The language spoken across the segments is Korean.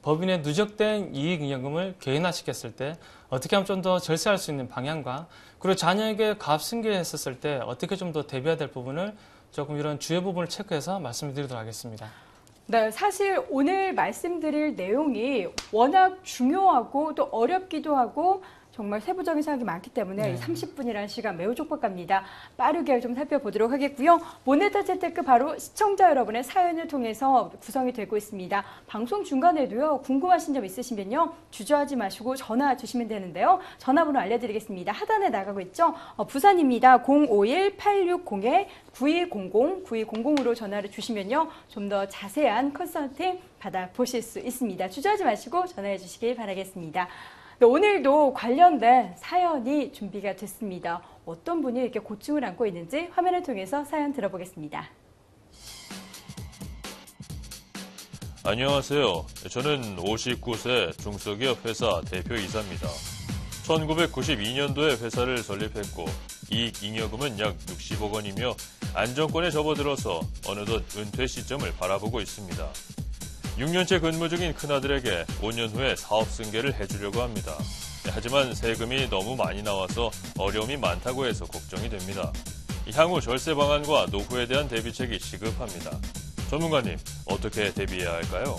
법인의 누적된 이익잉여금을 개인화시켰을 때 어떻게 하면 좀 더 절세할 수 있는 방향과 그리고 자녀에게 가압승계했었을 때 어떻게 좀 더 대비해야 될 부분을 조금 이런 주요 부분을 체크해서 말씀을 드리도록 하겠습니다. 네, 사실 오늘 말씀드릴 내용이 워낙 중요하고 또 어렵기도 하고 정말 세부적인 사항이 많기 때문에 이 30분이라는 시간 매우 촉박합니다. 빠르게 좀 살펴보도록 하겠고요. 모네타 재테크 바로 시청자 여러분의 사연을 통해서 구성이 되고 있습니다. 방송 중간에도요. 궁금하신 점 있으시면요. 주저하지 마시고 전화 주시면 되는데요. 전화번호 알려드리겠습니다. 하단에 나가고 있죠. 부산입니다. 051-860-9200, 9200으로 전화를 주시면요. 좀 더 자세한 컨설팅 받아보실 수 있습니다. 주저하지 마시고 전화해 주시길 바라겠습니다. 네, 오늘도 관련된 사연이 준비가 됐습니다. 어떤 분이 이렇게 고충을 안고 있는지 화면을 통해서 사연 들어보겠습니다. 안녕하세요. 저는 59세 중소기업 회사 대표이사입니다. 1992년도에 회사를 설립했고 이익잉여금은 약 60억 원이며 안정권에 접어들어서 어느덧 은퇴 시점을 바라보고 있습니다. 6년째 근무 중인 큰아들에게 5년 후에 사업 승계를 해주려고 합니다. 하지만 세금이 너무 많이 나와서 어려움이 많다고 해서 걱정이 됩니다. 향후 절세 방안과 노후에 대한 대비책이 시급합니다. 전문가님, 어떻게 대비해야 할까요?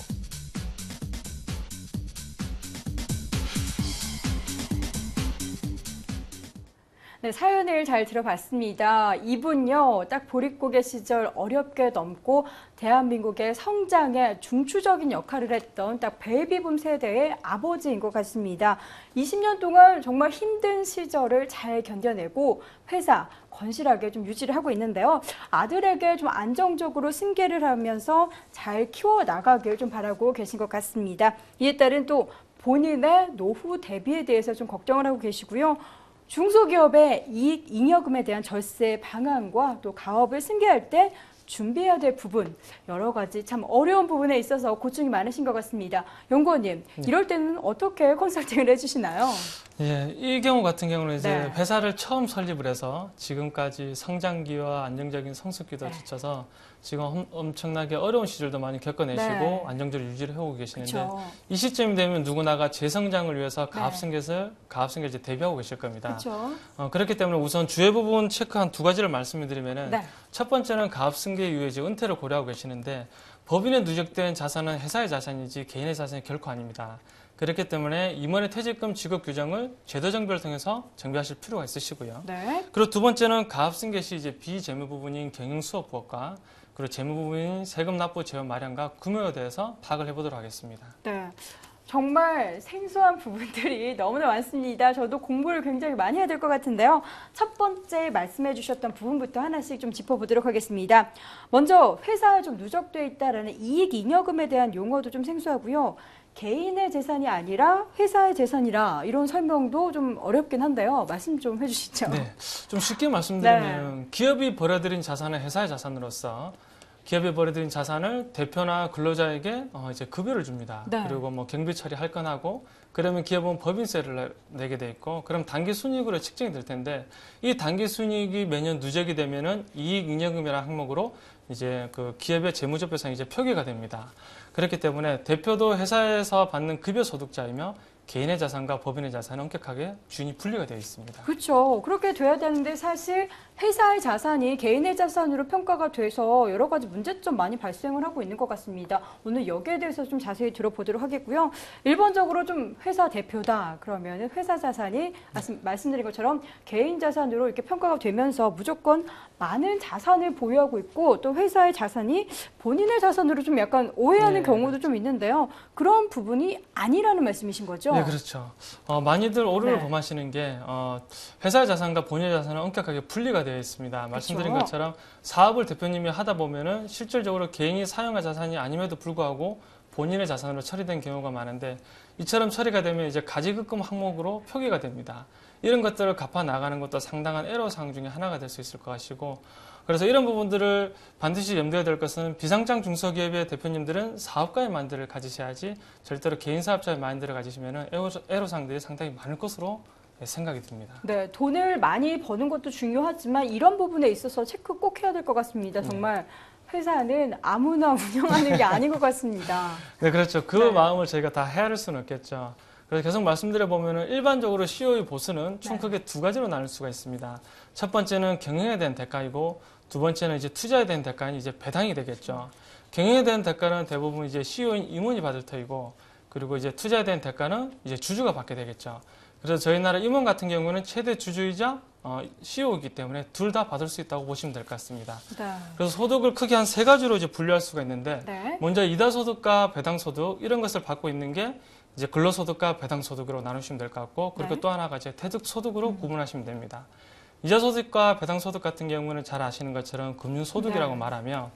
네, 사연을 잘 들어봤습니다. 이분요, 딱 보릿고개 시절 어렵게 넘고 대한민국의 성장에 중추적인 역할을 했던 딱 베이비붐 세대의 아버지인 것 같습니다. 20년 동안 정말 힘든 시절을 잘 견뎌내고 회사 건실하게 좀 유지를 하고 있는데요. 아들에게 좀 안정적으로 승계를 하면서 잘 키워나가길 좀 바라고 계신 것 같습니다. 이에 따른 또 본인의 노후 대비에 대해서 좀 걱정을 하고 계시고요. 중소기업의 이익 잉여금에 대한 절세 방안과 또 가업을 승계할 때 준비해야 될 부분, 여러 가지 참 어려운 부분에 있어서 고충이 많으신 것 같습니다. 연구원님, 이럴 때는 어떻게 컨설팅을 해주시나요? 예, 이 경우 같은 경우는 이제 네. 회사를 처음 설립을 해서 지금까지 성장기와 안정적인 성숙기도 네. 거쳐서 지금 엄청나게 어려운 시절도 많이 겪어내시고 네. 안정적으로 유지를 해오고 계시는데 그쵸. 이 시점이 되면 누구나가 재성장을 위해서 네. 가압승계를 이제 대비하고 계실 겁니다. 그렇죠. 그렇기 때문에 우선 주요 부분 체크 한 두 가지를 말씀을 드리면은 네. 첫 번째는 가압승계 이후에 이제 은퇴를 고려하고 계시는데 법인에 누적된 자산은 회사의 자산이지 개인의 자산이 결코 아닙니다. 그렇기 때문에 임원의 퇴직금 지급 규정을 제도 정비를 통해서 정비하실 필요가 있으시고요. 네. 그리고 두 번째는 가압승계 시 이제 비재무 부분인 경영수업 부업과 그리고 재무 부분인 세금 납부 재원 마련과 금융에 대해서 파악을 해보도록 하겠습니다. 네. 정말 생소한 부분들이 너무나 많습니다. 저도 공부를 굉장히 많이 해야 될 것 같은데요. 첫 번째 말씀해 주셨던 부분부터 하나씩 좀 짚어보도록 하겠습니다. 먼저 회사에 좀 누적되어 있다라는 이익잉여금에 대한 용어도 좀 생소하고요. 개인의 재산이 아니라 회사의 재산이라 이런 설명도 좀 어렵긴 한데요. 말씀 좀 해주시죠. 네, 좀 쉽게 말씀드리면 기업이 벌어들인 자산은 회사의 자산으로서 기업이 벌어들인 자산을 대표나 근로자에게 이제 급여를 줍니다. 네. 그리고 뭐 경비 처리할 건 하고 그러면 기업은 법인세를 내게 돼 있고 그럼 단기 순이익으로 측정이 될 텐데 이 단기 순이익이 매년 누적이 되면은 이익잉여금이라는 항목으로 이제 그 기업의 재무제표상에 이제 표기가 됩니다. 그렇기 때문에 대표도 회사에서 받는 급여 소득자이며 개인의 자산과 법인의 자산은 엄격하게 주인이 분리가 되어 있습니다. 그렇죠. 그렇게 돼야 되는데 사실 회사의 자산이 개인의 자산으로 평가가 돼서 여러 가지 문제점 많이 발생을 하고 있는 것 같습니다. 오늘 여기에 대해서 좀 자세히 들어보도록 하겠고요. 일반적으로 좀 회사 대표다 그러면 회사 자산이 말씀드린 것처럼 개인 자산으로 이렇게 평가가 되면서 무조건 많은 자산을 보유하고 있고 또 회사의 자산이 본인의 자산으로 좀 약간 오해하는 경우도 좀 있는데요. 그런 부분이 아니라는 말씀이신 거죠? 네, 그렇죠. 많이들 오류를 네. 범하시는 게 회사의 자산과 본인의 자산은 엄격하게 분리가 되어 있습니다. 말씀드린 그렇죠. 것처럼 사업을 대표님이 하다 보면은 실질적으로 개인이 사용할 자산이 아님에도 불구하고 본인의 자산으로 처리된 경우가 많은데 이처럼 처리가 되면 이제 가지급금 항목으로 표기가 됩니다. 이런 것들을 갚아 나가는 것도 상당한 애로사항 중에 하나가 될 수 있을 것 같고 그래서 이런 부분들을 반드시 염두에 될 것은 비상장 중소기업의 대표님들은 사업가의 마인드를 가지셔야지 절대로 개인 사업자의 마인드를 가지시면 애로사항들이 상당히 많을 것으로 생각이 듭니다. 네, 돈을 많이 버는 것도 중요하지만 이런 부분에 있어서 체크 꼭 해야 될 것 같습니다. 정말 회사는 아무나 운영하는 게 아닌 것 같습니다. 네, 그렇죠. 그 네. 마음을 저희가 다 헤아릴 수는 없겠죠. 그래서 계속 말씀드려 보면은 일반적으로 CO의 보수는 총 네. 크게 두 가지로 나눌 수가 있습니다. 첫 번째는 경영에 대한 대가이고 두 번째는 이제 투자에 대한 대가인 이제 배당이 되겠죠. 경영에 대한 대가는 대부분 이제 CO인 임원이 받을 터이고 그리고 이제 투자에 대한 대가는 이제 주주가 받게 되겠죠. 그래서 저희 나라 임원 같은 경우는 최대 주주이자 CEO이기 때문에 둘 다 받을 수 있다고 보시면 될 것 같습니다. 네. 그래서 소득을 크게 한 세 가지로 이제 분류할 수가 있는데 네. 먼저 이다소득과 배당소득 이런 것을 받고 있는 게 이제 근로소득과 배당소득으로 나누시면 될 것 같고 그리고 네. 또 하나가 이제 태득소득으로 구분하시면 됩니다. 이자소득과 배당소득 같은 경우는 잘 아시는 것처럼 금융소득이라고 네. 말하며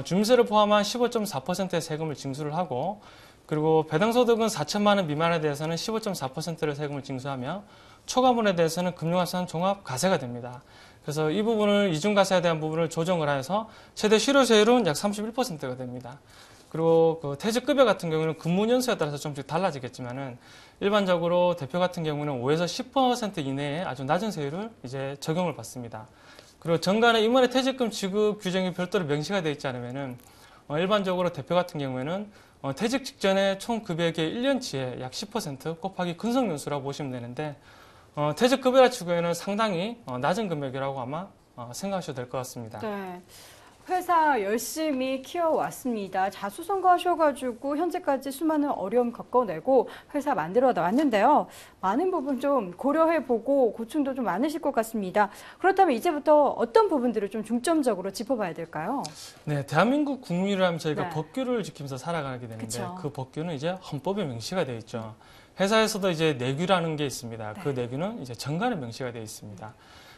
주임세를 포함한 15.4%의 세금을 징수를 하고 그리고 배당소득은 4천만 원 미만에 대해서는 15.4%를 세금을 징수하며 초과분에 대해서는 금융합산 종합과세가 됩니다. 그래서 이 부분을 이중과세에 대한 부분을 조정을 해서 최대 실효세율은 약 31%가 됩니다. 그리고 그 퇴직급여 같은 경우는 근무연수에 따라서 좀씩 달라지겠지만은 일반적으로 대표 같은 경우는 5에서 10% 이내에 아주 낮은 세율을 이제 적용을 받습니다. 그리고 정관의 임원의 퇴직금 지급 규정이 별도로 명시가 되어 있지 않으면은 일반적으로 대표 같은 경우에는 퇴직 직전에 총 급여의 1년치의 약 10% 곱하기 근속연수라고 보시면 되는데 퇴직급여라 치고에는 상당히 낮은 금액이라고 아마 생각하셔도 될 것 같습니다. 네. 회사 열심히 키워왔습니다. 자수성가하셔가지고 현재까지 수많은 어려움 겪어내고 회사 만들어 나왔는데요. 많은 부분 좀 고려해보고 고충도 좀 많으실 것 같습니다. 그렇다면 이제부터 어떤 부분들을 좀 중점적으로 짚어봐야 될까요? 네, 대한민국 국민이라면 저희가 네. 법규를 지키면서 살아가게 되는데 그쵸. 그 법규는 이제 헌법에 명시가 되어 있죠. 회사에서도 이제 내규라는 게 있습니다. 그 내규는 이제 정관에 명시가 되어 있습니다.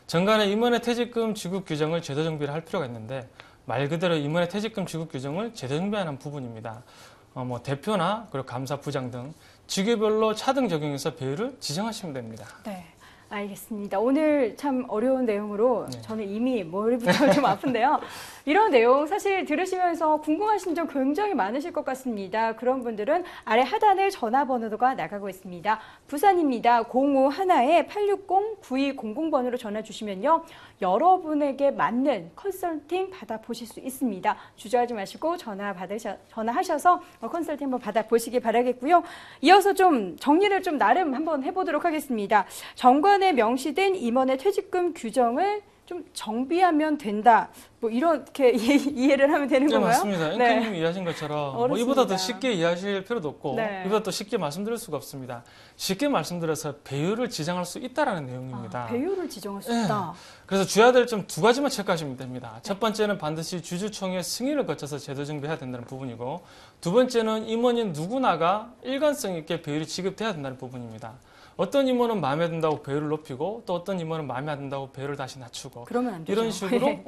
정관에 임원의 퇴직금 지급 규정을 제도 정비를 할 필요가 있는데 말 그대로 임원의 퇴직금 지급 규정을 제도 정비하는 부분입니다. 뭐 대표나 그리고 감사 부장 등 직위별로 차등 적용해서 배율을 지정하시면 됩니다. 네. 알겠습니다. 오늘 참 어려운 내용으로 네. 저는 이미 머리부터 좀 아픈데요. 이런 내용 사실 들으시면서 궁금하신 점 굉장히 많으실 것 같습니다. 그런 분들은 아래 하단에 전화번호가 나가고 있습니다. 부산입니다. 051-860-9200번으로 전화 주시면요. 여러분에게 맞는 컨설팅 받아보실 수 있습니다. 주저하지 마시고 전화하셔서 컨설팅 한번 받아보시기 바라겠고요. 이어서 좀 정리를 좀 나름 한번 해보도록 하겠습니다. 정관에 명시된 임원의 퇴직금 규정을 좀 정비하면 된다. 뭐 이렇게 이해를 하면 되는 네, 건가요? 맞습니다. 앵커님이 이해하신 것처럼 뭐 어렵습니다. 이보다 더 쉽게 이해하실 필요도 없고 네. 이보다 더 쉽게 말씀드릴 수가 없습니다. 쉽게 말씀드려서 배율을 지정할 수 있다라는 내용입니다. 배율을 지정할 수 있다. 그래서 주의해야 될 점 두 가지만 체크하시면 됩니다. 첫 번째는 반드시 주주총회 승인을 거쳐서 제도 정비해야 된다는 부분이고 두 번째는 임원인 누구나가 일관성 있게 배율이 지급돼야 된다는 부분입니다. 어떤 임원은 마음에 든다고 배율을 높이고 또 어떤 임원은 마음에 안 든다고 배율을 다시 낮추고 그러면 안 되죠. 이런 식으로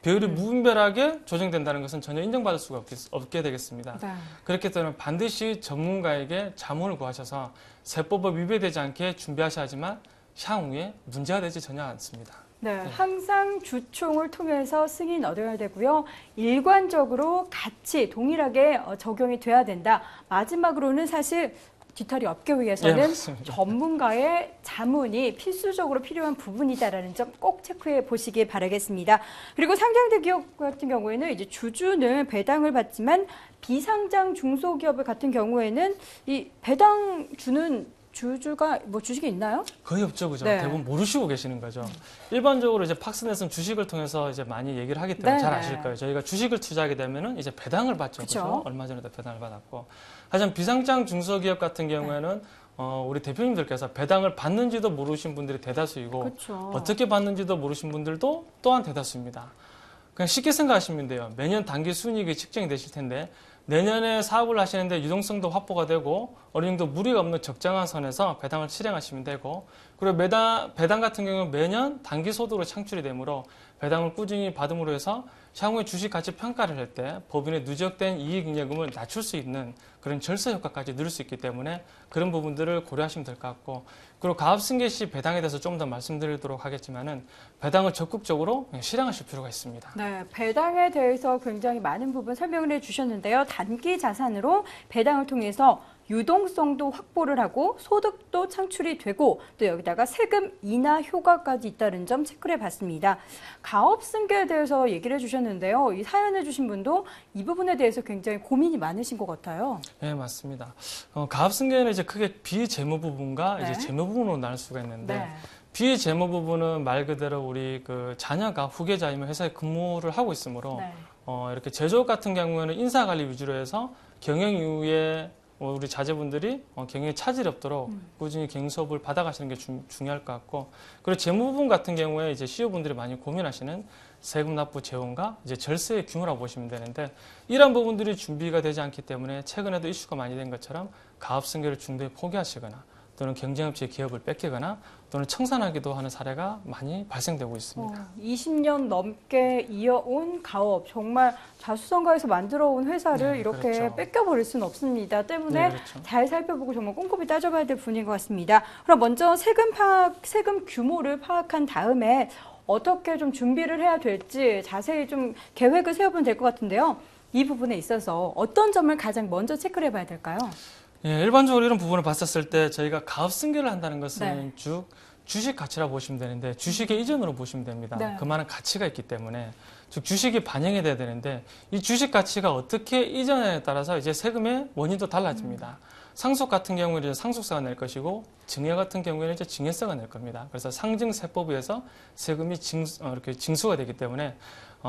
배율이 무분별하게 조정된다는 것은 전혀 인정받을 수가 없게 되겠습니다. 네. 그렇기 때문에 반드시 전문가에게 자문을 구하셔서 세법에 위배되지 않게 준비하셔야 하지만 향후에 문제가 되지 전혀 않습니다. 네, 항상 주총을 통해서 승인 얻어야 되고요. 일관적으로 같이 동일하게 적용이 돼야 된다. 마지막으로는 사실 뒤탈이 없기 위해서는 예, 맞습니다. 전문가의 자문이 필수적으로 필요한 부분이다라는 점 꼭 체크해 보시기 바라겠습니다. 그리고 상장된 기업 같은 경우에는 이제 주주는 배당을 받지만 비상장 중소기업 같은 경우에는 이 배당 주는 주주가 뭐 주식이 있나요? 거의 없죠, 그죠? 네. 대부분 모르시고 계시는 거죠. 일반적으로 이제 팍스넷은 주식을 통해서 이제 많이 얘기를 하기 때문에 네, 잘 네. 아실 거예요. 저희가 주식을 투자하게 되면은 이제 배당을 받죠, 그쵸. 그죠? 얼마 전에도 배당을 받았고. 하지만 비상장 중소기업 같은 경우에는 우리 대표님들께서 배당을 받는지도 모르신 분들이 대다수이고 그렇죠. 어떻게 받는지도 모르신 분들도 또한 대다수입니다. 그냥 쉽게 생각하시면 돼요. 매년 단기 순이익이 측정이 되실 텐데 내년에 사업을 하시는데 유동성도 확보가 되고 어느 정도 무리가 없는 적정한 선에서 배당을 실행하시면 되고 그리고 배당 같은 경우는 매년 단기 소득으로 창출이 되므로 배당을 꾸준히 받음으로 해서 향후에 주식 가치 평가를 할 때 법인의 누적된 이익잉여금을 낮출 수 있는 그런 절세 효과까지 누릴 수 있기 때문에 그런 부분들을 고려하시면 될 것 같고 그리고 가압승계 시 배당에 대해서 좀 더 말씀드리도록 하겠지만은 배당을 적극적으로 실행하실 필요가 있습니다. 네, 배당에 대해서 굉장히 많은 부분 설명을 해주셨는데요. 단기 자산으로 배당을 통해서 유동성도 확보를 하고 소득도 창출이 되고 또 여기다가 세금 인하 효과까지 있다는 점 체크를 해봤습니다. 가업 승계에 대해서 얘기를 해주셨는데요. 이 사연을 주신 분도 이 부분에 대해서 굉장히 고민이 많으신 것 같아요. 네, 맞습니다. 가업 승계는 이제 크게 비재무 부분과 네. 이제 재무 부분으로 나눌 수가 있는데 네. 비재무 부분은 말 그대로 우리 그 자녀가 후계자이면 회사에 근무를 하고 있으므로 네. 이렇게 제조업 같은 경우에는 인사관리 위주로 해서 경영 이후에 우리 자제분들이 경영에 차질이 없도록 꾸준히 경영 수업을 받아가시는 게 중요할 것 같고, 그리고 재무 부분 같은 경우에 이제 CEO분들이 많이 고민하시는 세금 납부 재원과 이제 절세의 규모라고 보시면 되는데, 이런 부분들이 준비가 되지 않기 때문에 최근에도 이슈가 많이 된 것처럼 가업 승계를 중도에 포기하시거나 또는 경쟁업체의 기업을 뺏기거나 또는 청산하기도 하는 사례가 많이 발생되고 있습니다. 20년 넘게 이어온 가업, 정말 자수성가해서 만들어온 회사를 네, 이렇게 그렇죠. 뺏겨버릴 수는 없습니다. 때문에 네, 그렇죠. 잘 살펴보고 정말 꼼꼼히 따져봐야 될 분인 것 같습니다. 그럼 먼저 세금 규모를 파악한 다음에 어떻게 좀 준비를 해야 될지 자세히 좀 계획을 세워보면 될 것 같은데요. 이 부분에 있어서 어떤 점을 가장 먼저 체크를 해봐야 될까요? 예, 일반적으로 이런 부분을 봤었을 때 저희가 가업 승계를 한다는 것은 네. 쭉 주식 가치라고 보시면 되는데 주식의 이전으로 보시면 됩니다. 네. 그만한 가치가 있기 때문에 즉 주식이 반영이 돼야 되는데 이 주식 가치가 어떻게 이전에 따라서 이제 세금의 원인도 달라집니다. 상속 같은 경우는 이제 상속세가 낼 것이고 증여 같은 경우에는 이제 증여세가 낼 겁니다. 그래서 상증세법에 의해서 세금이 이렇게 징수가 되기 때문에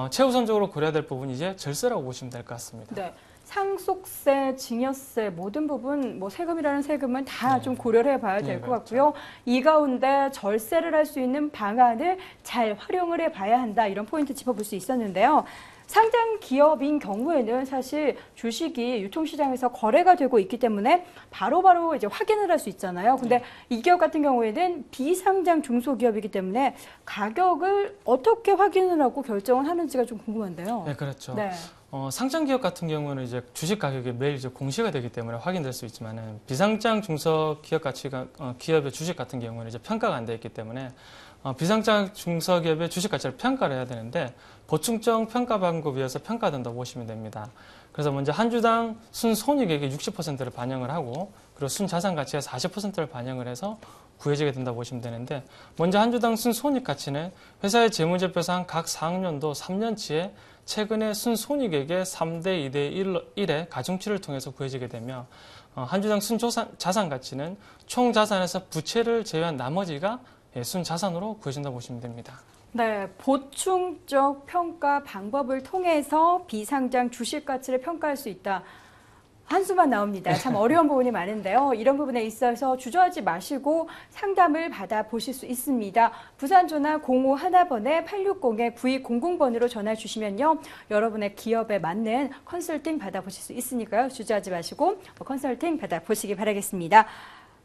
최우선적으로 고려해야 될 부분이 이제 절세라고 보시면 될 것 같습니다. 네. 상속세, 증여세 모든 부분 뭐 세금이라는 세금은 다 네. 좀 고려를 해봐야 될 네, 것 그렇죠. 같고요. 이 가운데 절세를 할 수 있는 방안을 잘 활용을 해봐야 한다. 이런 포인트 짚어볼 수 있었는데요. 상장 기업인 경우에는 사실 주식이 유통시장에서 거래가 되고 있기 때문에 바로바로 이제 확인을 할 수 있잖아요. 근데 이 기업 같은 경우에는 비상장 중소기업이기 때문에 가격을 어떻게 확인을 하고 결정을 하는지가 좀 궁금한데요. 네, 그렇죠. 네. 상장 기업 같은 경우는 이제 주식 가격이 매일 이제 공시가 되기 때문에 확인될 수 있지만은 비상장 중소기업 가치가 기업의 주식 같은 경우는 이제 평가가 안 돼 있기 때문에 비상장 중소기업의 주식 가치를 평가를 해야 되는데 보충적 평가 방법에 의해서 평가된다고 보시면 됩니다. 그래서 먼저 한 주당 순손익액의 60%를 반영을 하고 그리고 순자산 가치의 40%를 반영을 해서 구해지게 된다고 보시면 되는데, 먼저 한 주당 순손익 가치는 회사의 재무제표상 각 사학년도 3년치의 최근의 순손익액의 3대 2대 1의 가중치를 통해서 구해지게 되며, 한 주당 순자산 가치는 총 자산에서 부채를 제외한 나머지가 순자산으로 구해진다고 보시면 됩니다. 네, 보충적 평가 방법을 통해서 비상장 주식 가치를 평가할 수 있다. 한수만 나옵니다. 참 어려운 부분이 많은데요. 이런 부분에 있어서 주저하지 마시고 상담을 받아보실 수 있습니다. 부산전화 0511번에 860-9200번으로 전화 주시면요. 여러분의 기업에 맞는 컨설팅 받아보실 수 있으니까요. 주저하지 마시고 컨설팅 받아보시기 바라겠습니다.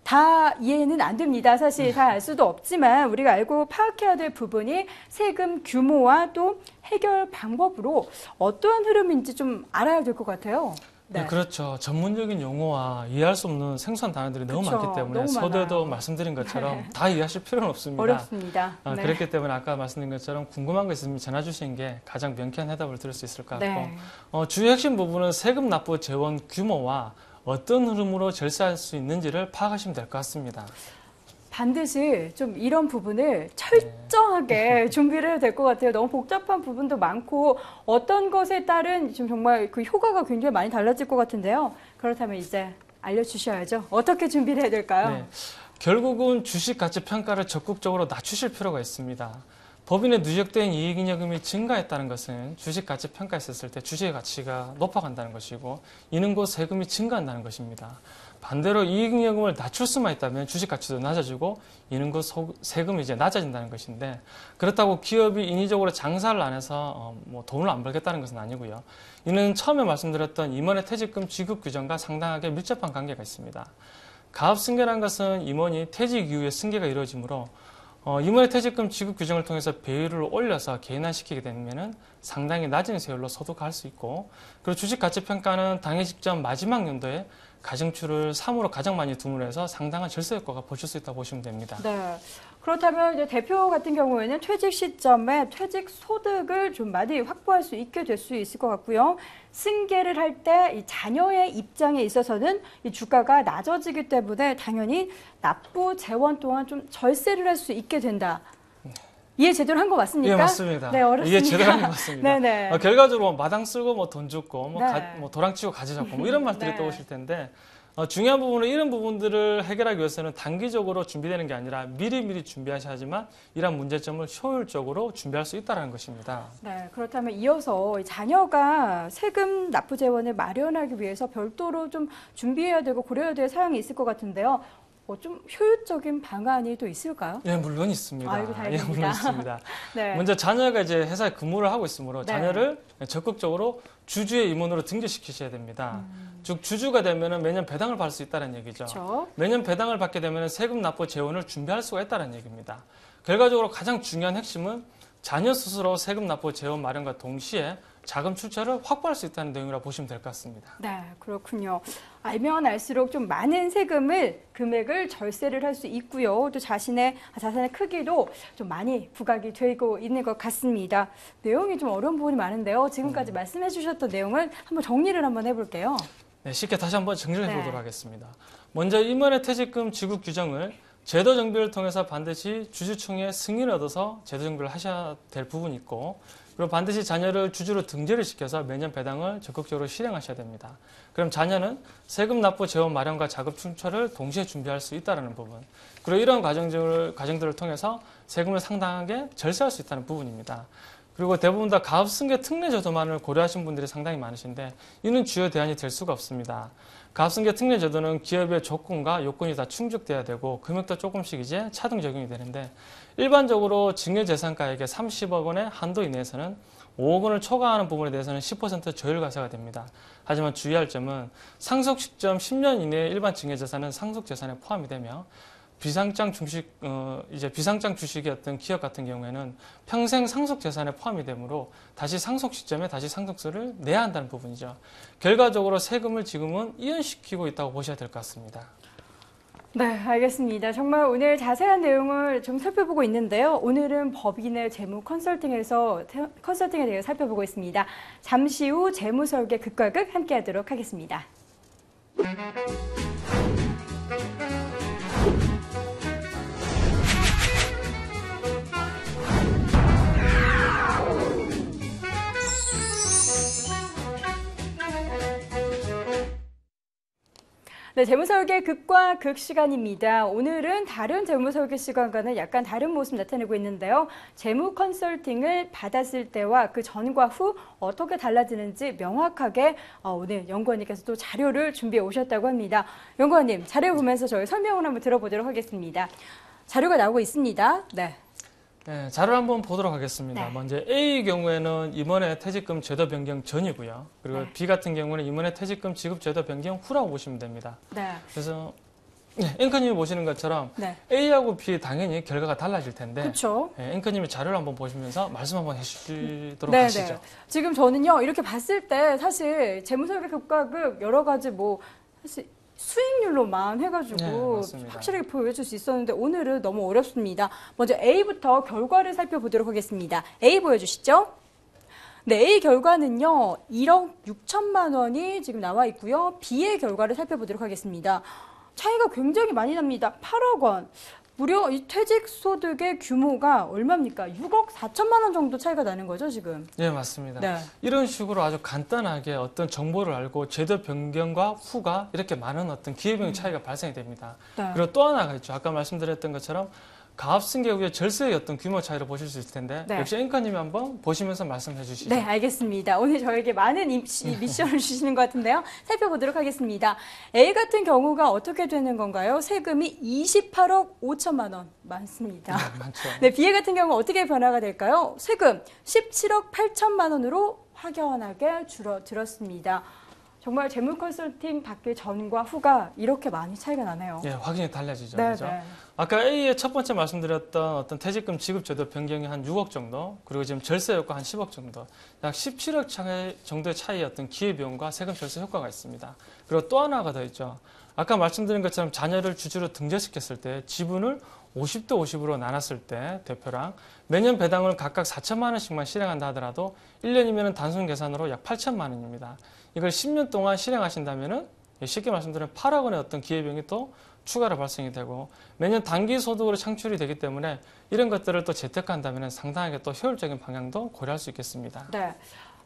다 이해는 안 됩니다. 사실 다 알 수도 없지만 우리가 알고 파악해야 될 부분이 세금 규모와 또 해결 방법으로 어떠한 흐름인지 좀 알아야 될 것 같아요. 네, 그렇죠. 전문적인 용어와 이해할 수 없는 생소한 단어들이 너무 많기 때문에 너무 서두에도 많아요. 말씀드린 것처럼 다 이해하실 필요는 없습니다. 어렵습니다. 네. 그렇기 때문에 아까 말씀드린 것처럼 궁금한 거 있으면 전화 주시는 게 가장 명쾌한 해답을 들을 수 있을 것 같고 네. 주요 핵심 부분은 세금 납부 재원 규모와 어떤 흐름으로 절세할 수 있는지를 파악하시면 될 것 같습니다. 반드시 좀 이런 부분을 철저하게 준비를 해야 될 것 같아요. 너무 복잡한 부분도 많고 어떤 것에 따른 지금 정말 그 효과가 굉장히 많이 달라질 것 같은데요. 그렇다면 이제 알려주셔야죠. 어떻게 준비를 해야 될까요? 네, 결국은 주식 가치 평가를 적극적으로 낮추실 필요가 있습니다. 법인에 누적된 이익잉여금이 증가했다는 것은 주식 가치 평가했을 때 주식의 가치가 높아간다는 것이고 이는 곧 세금이 증가한다는 것입니다. 반대로 이익잉여금을 낮출 수만 있다면 주식 가치도 낮아지고 이는 곧 세금이 이제 낮아진다는 것인데, 그렇다고 기업이 인위적으로 장사를 안 해서 돈을 안 벌겠다는 것은 아니고요. 이는 처음에 말씀드렸던 임원의 퇴직금 지급 규정과 상당하게 밀접한 관계가 있습니다. 가업 승계라는 것은 임원이 퇴직 이후에 승계가 이루어지므로 임원의 퇴직금 지급 규정을 통해서 배율을 올려서 개인화시키게 되면 상당히 낮은 세율로 소득할 수 있고, 그리고 주식 가치 평가는 당해 직전 마지막 연도에 가중추를 3으로 가장 많이 둠으로 해서 상당한 절세 효과가 보실 수 있다고 보시면 됩니다. 네. 그렇다면 이제 대표 같은 경우에는 퇴직 시점에 퇴직 소득을 좀 많이 확보할 수 있게 될 수 있을 것 같고요. 승계를 할 때 이 자녀의 입장에 있어서는 이 주가가 낮아지기 때문에 당연히 납부 재원 또한 좀 절세를 할 수 있게 된다. 이해 제대로 한 거 맞습니까? 예, 맞습니다. 네, 어렵습니다. 이해 제대로 한 것 같습니다. 네네. 결과적으로 마당 쓸고 뭐 돈 줍고 네. 뭐 도랑치고 가지 잡고 뭐 이런 말들이 네. 떠오실 텐데 중요한 부분은 이런 부분들을 해결하기 위해서는 단기적으로 준비되는 게 아니라 미리미리 준비하셔야지만 이런 문제점을 효율적으로 준비할 수 있다는 것입니다. 네, 그렇다면 이어서 자녀가 세금 납부 재원을 마련하기 위해서 별도로 좀 준비해야 되고 고려해야 될 사항이 있을 것 같은데요. 좀 효율적인 방안이 또 있을까요? 예, 물론 있습니다. 아이고, 예, 다행입니다. 물론 있습니다. 네. 먼저 자녀가 이제 회사에 근무를 하고 있으므로 네. 자녀를 적극적으로 주주의 임원으로 등재시키셔야 됩니다. 즉 주주가 되면은 매년 배당을 받을 수 있다는 얘기죠. 그렇죠. 매년 배당을 받게 되면 세금 납부 재원을 준비할 수가 있다는 얘기입니다. 결과적으로 가장 중요한 핵심은 자녀 스스로 세금 납부 재원 마련과 동시에 자금 출처를 확보할 수 있다는 내용이라고 보시면 될 것 같습니다. 네, 그렇군요. 알면 알수록 좀 많은 금액을 절세를 할 수 있고요. 또 자신의 자산의 크기도 좀 많이 부각이 되고 있는 것 같습니다. 내용이 좀 어려운 부분이 많은데요. 지금까지 말씀해 주셨던 내용을 한번 정리를 한번 해볼게요. 네, 쉽게 다시 한번 정리를 네. 해보도록 하겠습니다. 먼저 임원의 퇴직금 지급 규정을 제도 정비를 통해서 반드시 주주총회 승인을 얻어서 제도 정비를 하셔야 될 부분이 있고, 그리고 반드시 자녀를 주주로 등재를 시켜서 매년 배당을 적극적으로 실행하셔야 됩니다. 그럼 자녀는 세금 납부 재원 마련과 자금 출처를 동시에 준비할 수 있다는 부분, 그리고 이런 과정들을 통해서 세금을 상당하게 절세할 수 있다는 부분입니다. 그리고 대부분 다 가압승계 특례 제도만을 고려하신 분들이 상당히 많으신데 이는 주요 대안이 될 수가 없습니다. 가압승계 특례 제도는 기업의 조건과 요건이 다 충족돼야 되고 금액도 조금씩 이제 차등 적용이 되는데, 일반적으로 증여재산가액의 30억 원의 한도 이내에서는 5억 원을 초과하는 부분에 대해서는 10% 조율 과세가 됩니다. 하지만 주의할 점은 상속 시점 10년 이내의 일반 증여재산은 상속재산에 포함이 되며 비상장 주식이었던 기업 같은 경우에는 평생 상속 재산에 포함이 되므로 다시 상속 시점에 다시 상속세를 내야 한다는 부분이죠. 결과적으로 세금을 지금은 이연시키고 있다고 보셔야 될 것 같습니다. 네, 알겠습니다. 정말 오늘 자세한 내용을 좀 살펴보고 있는데요. 오늘은 법인의 재무 컨설팅에 대해 살펴보고 있습니다. 잠시 후 재무설계 극과 극 함께하도록 하겠습니다. 네, 재무설계 극과 극 시간입니다. 오늘은 다른 재무설계 시간과는 약간 다른 모습 나타내고 있는데요. 재무 컨설팅을 받았을 때와 그 전과 후 어떻게 달라지는지 명확하게 오늘 연구원님께서 또 자료를 준비해 오셨다고 합니다. 연구원님, 자료 보면서 저희 설명을 한번 들어보도록 하겠습니다. 자료가 나오고 있습니다. 네. 네, 자료를 한번 보도록 하겠습니다. 네. 먼저 A의 경우에는 임원의 퇴직금 제도 변경 전이고요. 그리고 네. B 같은 경우는 임원의 퇴직금 지급 제도 변경 후라고 보시면 됩니다. 네. 그래서 앵커님이 보시는 것처럼 네. A하고 B 당연히 결과가 달라질 텐데, 그렇죠. 앵커님이 자료를 한번 보시면서 말씀 한번 해주시도록 네, 하시죠. 네. 지금 저는요, 이렇게 봤을 때 사실 재무설계 극과 극 여러 가지 사실 수익률로만 해가지고 네, 맞습니다. 확실하게 보여줄 수 있었는데 오늘은 너무 어렵습니다. 먼저 A부터 결과를 살펴보도록 하겠습니다. A 보여주시죠. 네, A 결과는요, 1억 6천만 원이 지금 나와 있고요. B의 결과를 살펴보도록 하겠습니다. 차이가 굉장히 많이 납니다. 8억 원. 무려 이 퇴직소득의 규모가 얼마입니까? 6억 4천만 원 정도 차이가 나는 거죠, 지금? 네, 맞습니다. 네. 이런 식으로 아주 간단하게 어떤 정보를 알고 제도 변경과 후가 이렇게 많은 어떤 기회비용 차이가 발생이 됩니다. 네. 그리고 또 하나가 있죠. 아까 말씀드렸던 것처럼 가압승계 후에 절세의 어떤 규모 차이를 보실 수 있을 텐데, 네. 역시 앵커님이 한번 보시면서 말씀해 주시죠. 네, 알겠습니다. 오늘 저에게 많은 미션을 주시는 것 같은데요. 살펴보도록 하겠습니다. A 같은 경우가 어떻게 되는 건가요? 세금이 28억 5천만 원 많습니다. 네, 많죠. 네, B 같은 경우 어떻게 변화가 될까요? 세금 17억 8천만 원으로 확연하게 줄어들었습니다. 정말 재무 컨설팅 받기 전과 후가 이렇게 많이 차이가 나네요. 예, 확연히 달라지죠. 네, 그죠? 네. 아까 A의 첫 번째 말씀드렸던 어떤 퇴직금 지급 제도 변경이 한 6억 정도, 그리고 지금 절세 효과 한 10억 정도, 약 17억 정도의 차이의 어떤 기회비용과 세금 절세 효과가 있습니다. 그리고 또 하나가 더 있죠. 아까 말씀드린 것처럼 자녀를 주주로 등재시켰을 때 지분을 50대 50으로 나눴을 때 대표랑 매년 배당을 각각 4천만 원씩만 실행한다 하더라도 1년이면 단순 계산으로 약 8천만 원입니다. 이걸 10년 동안 실행하신다면은 쉽게 말씀드리면 8억 원의 어떤 기회비용이 또 추가로 발생이 되고 매년 단기 소득으로 창출이 되기 때문에 이런 것들을 또 재테크한다면 상당하게 또 효율적인 방향도 고려할 수 있겠습니다. 네.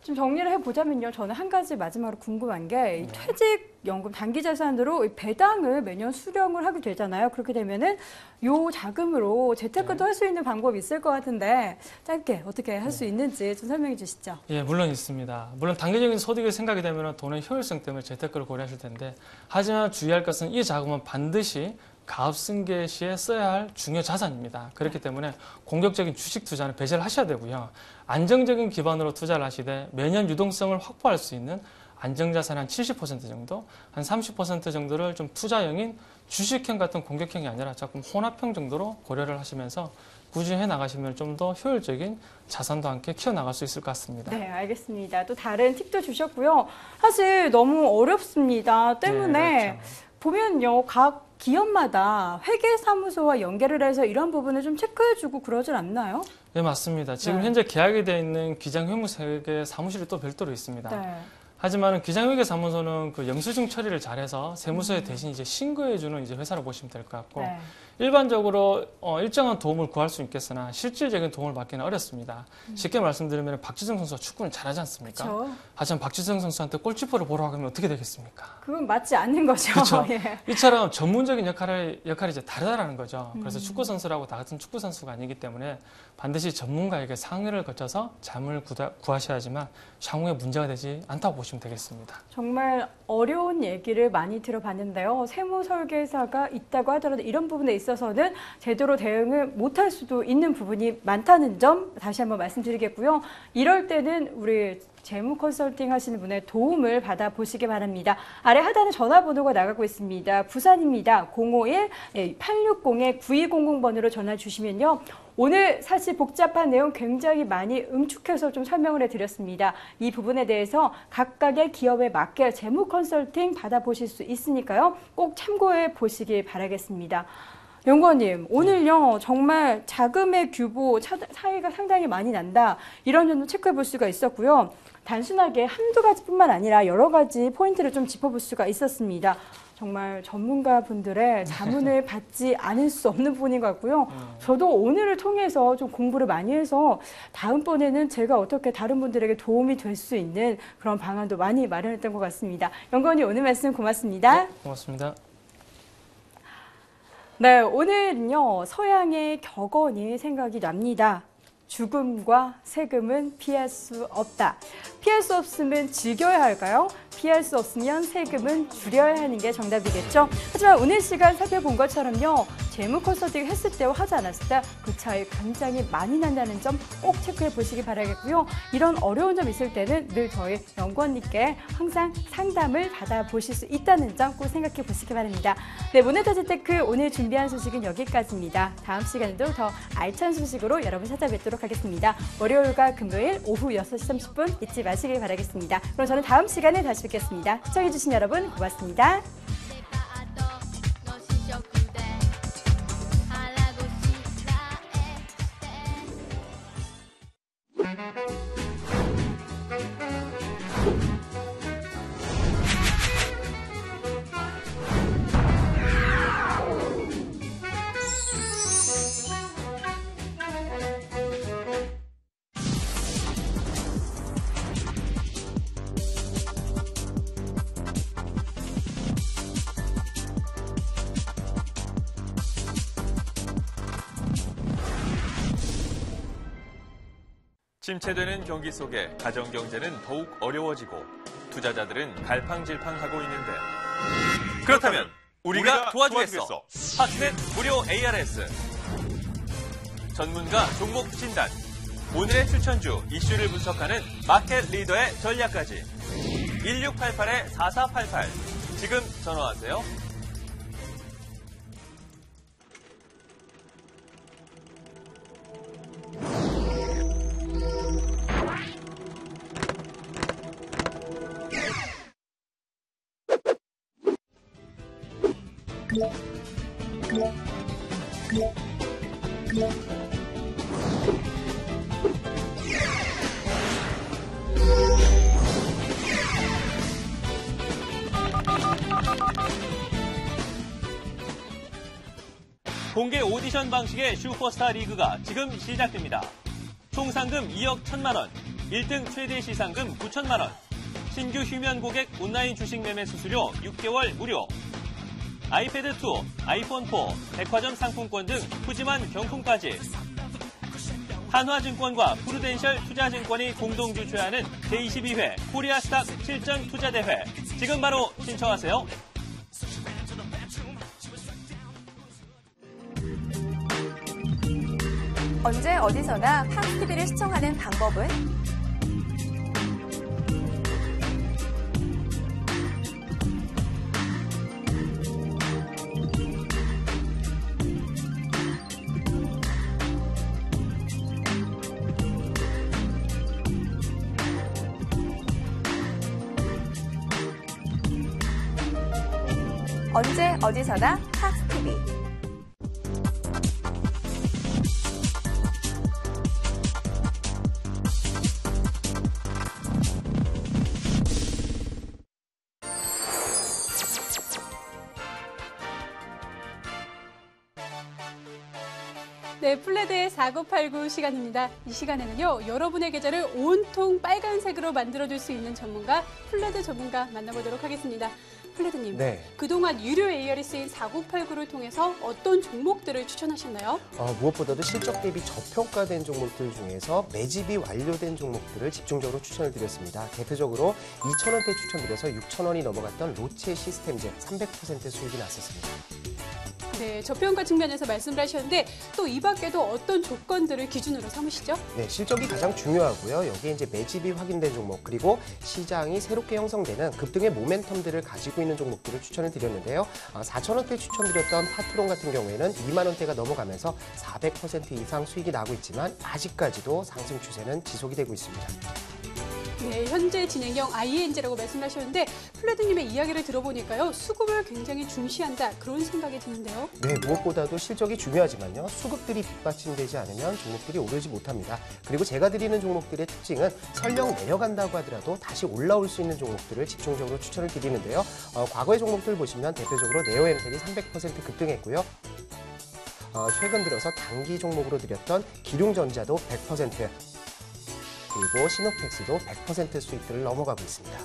좀 정리를 해보자면요. 저는 한 가지 마지막으로 궁금한 게 퇴직연금 단기자산으로 이 배당을 매년 수령을 하게 되잖아요. 그렇게 되면은 요 자금으로 재테크도 할 수 있는 방법이 있을 것 같은데 짧게 어떻게 할 수 있는지 좀 설명해 주시죠. 예, 물론 있습니다. 물론 단기적인 소득이 생각이 되면 돈의 효율성 때문에 재테크를 고려하실 텐데 하지만 주의할 것은 이 자금은 반드시 가업승계 시에 써야 할 중요 자산입니다. 그렇기 때문에 공격적인 주식 투자는 배제를 하셔야 되고요. 안정적인 기반으로 투자를 하시되 매년 유동성을 확보할 수 있는 안정자산 한 70% 정도, 한 30% 정도를 좀 투자형인 주식형 같은 공격형이 아니라 조금 혼합형 정도로 고려를 하시면서 꾸준히 해나가시면 좀 더 효율적인 자산도 함께 키워나갈 수 있을 것 같습니다. 네, 알겠습니다. 또 다른 팁도 주셨고요. 사실 너무 어렵습니다. 때문에 네, 그렇죠. 보면요. 각 기업마다 회계사무소와 연계를 해서 이런 부분을 좀 체크해주고 그러질 않나요? 네, 맞습니다. 지금 네. 현재 계약이 되어 있는 기장회무회계 사무실이 또 별도로 있습니다. 네. 하지만 기장회계 사무소는 그 영수증 처리를 잘해서 세무서에 대신 이제 신고해주는 이제 회사로 보시면 될 것 같고 네. 일반적으로 일정한 도움을 구할 수 있겠으나 실질적인 도움을 받기는 어렵습니다. 쉽게 말씀드리면 박지성 선수가 축구는 잘하지 않습니까? 그렇죠. 하지만 박지성 선수한테 골키퍼를 보라고 하면 어떻게 되겠습니까? 그건 맞지 않는 거죠. 그렇죠. 예. 이처럼 전문적인 역할이 이제 다르다라는 거죠. 그래서 축구 선수라고 다 같은 축구 선수가 아니기 때문에 반드시 전문가에게 상의를 거쳐서 자문을 구하셔야지만 향후에 문제가 되지 않다고 보시면 되겠습니다. 정말 어려운 얘기를 많이 들어봤는데요. 세무 설계사가 있다고 하더라도 이런 부분에 있어서는 제대로 대응을 못할 수도 있는 부분이 많다는 점 다시 한번 말씀드리겠고요. 이럴 때는 우리 재무 컨설팅 하시는 분의 도움을 받아보시기 바랍니다. 아래 하단에 전화번호가 나가고 있습니다. 부산입니다. 051-860-9200번으로 전화 주시면요. 오늘 사실 복잡한 내용 굉장히 많이 응축해서 좀 설명을 해드렸습니다. 이 부분에 대해서 각각의 기업에 맞게 재무 컨설팅 받아보실 수 있으니까요. 꼭 참고해 보시기 바라겠습니다. 연구원님, 오늘요 정말 자금의 규모 차이가 상당히 많이 난다. 이런 점도 체크해 볼 수가 있었고요. 단순하게 한두 가지뿐만 아니라 여러 가지 포인트를 좀 짚어볼 수가 있었습니다. 정말 전문가분들의 자문을 받지 않을 수 없는 부분인 것 같고요. 저도 오늘을 통해서 좀 공부를 많이 해서 다음번에는 제가 어떻게 다른 분들에게 도움이 될 수 있는 그런 방안도 많이 마련했던 것 같습니다. 연구원님 오늘 말씀 고맙습니다. 네, 고맙습니다. 네, 오늘은요 서양의 격언이 생각이 납니다. 죽음과 세금은 피할 수 없다. 피할 수 없으면 즐겨야 할까요? 피할 수 없으면 세금은 줄여야 하는 게 정답이겠죠. 하지만 오늘 시간 살펴본 것처럼요. 재무 컨설팅 했을 때와 하지 않았을 때 그 차이 굉장히 많이 난다는 점 꼭 체크해 보시기 바라겠고요. 이런 어려운 점 있을 때는 늘 저희 연구원님께 항상 상담을 받아보실 수 있다는 점 꼭 생각해 보시기 바랍니다. 네, 모네타재테크 오늘 준비한 소식은 여기까지입니다. 다음 시간에도 더 알찬 소식으로 여러분 찾아뵙도록 하겠습니다. 월요일과 금요일 오후 6시 30분 잊지 마시길 바라겠습니다. 그럼 저는 다음 시간에 다시 뵙겠습니다. 시청해주신 여러분 고맙습니다. 침체되는 경기 속에 가정경제는 더욱 어려워지고 투자자들은 갈팡질팡하고 있는데 그렇다면 우리가 도와주겠어. 하트넷 무료 ARS 전문가 종목 진단 오늘의 추천주 이슈를 분석하는 마켓 리더의 전략까지 1688-4488 지금 전화하세요. 공개 오디션 방식의 슈퍼스타 리그가 지금 시작됩니다. 총 상금 2억 1천만 원, 1등 최대 시상금 9천만 원, 신규 휴면 고객 온라인 주식 매매 수수료 6개월 무료, 아이패드2, 아이폰4, 백화점 상품권 등 푸짐한 경품까지. 한화증권과 프루덴셜 투자증권이 공동 주최하는 제22회 코리아 스탁 실전 투자대회. 지금 바로 신청하세요. 언제 어디서나 팝TV를 시청하는 방법은? 언제 어디서나 팝TV. 네, 플레드의 4989 시간입니다. 이 시간에는요, 여러분의 계좌를 온통 빨간색으로 만들어줄 수 있는 전문가, 플레드 전문가 만나보도록 하겠습니다. 플레드님, 네. 그동안 유료 ARS인 4989를 통해서 어떤 종목들을 추천하셨나요? 무엇보다도 실적 대비 저평가된 종목들 중에서 매집이 완료된 종목들을 집중적으로 추천을 드렸습니다. 대표적으로 2,000원대 추천드려서 6,000원이 넘어갔던 로체 시스템즈 300% 수익이 났었습니다. 네, 저평가 측면에서 말씀을 하셨는데 또 이 밖에도 어떤 조건들을 기준으로 삼으시죠? 네, 실적이 가장 중요하고요. 여기에 이제 매집이 확인된 종목, 그리고 시장이 새롭게 형성되는 급등의 모멘텀들을 가지고 있는 종목들을 추천을 드렸는데요. 4,000원대 추천드렸던 파트론 같은 경우에는 2만 원대가 넘어가면서 400% 이상 수익이 나고 있지만 아직까지도 상승 추세는 지속이 되고 있습니다. 네, 현재 진행형 ING라고 말씀하셨는데 플레드님의 이야기를 들어보니까요. 수급을 굉장히 중시한다 그런 생각이 드는데요. 네, 무엇보다도 실적이 중요하지만요. 수급들이 뒷받침되지 않으면 종목들이 오르지 못합니다. 그리고 제가 드리는 종목들의 특징은 설령 내려간다고 하더라도 다시 올라올 수 있는 종목들을 집중적으로 추천을 드리는데요. 과거의 종목들 보시면 대표적으로 네오엠텍이 300% 급등했고요. 최근 들어서 단기 종목으로 드렸던 기룡전자도 100%, 그리고 시노펙스도 100% 수익들을 넘어가고 있습니다.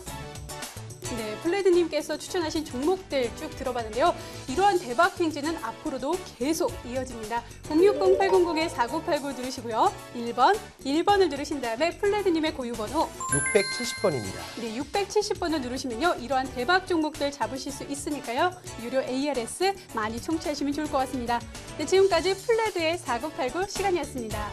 네, 플레드님께서 추천하신 종목들 쭉 들어봤는데요. 이러한 대박 행진은 앞으로도 계속 이어집니다. 060-800-4989 누르시고요. 1번을 누르신 다음에 플레드님의 고유번호 670번입니다. 네, 670번을 누르시면요. 이러한 대박 종목들 잡으실 수 있으니까요. 유료 ARS 많이 청취하시면 좋을 것 같습니다. 네, 지금까지 플레드의 4989 시간이었습니다.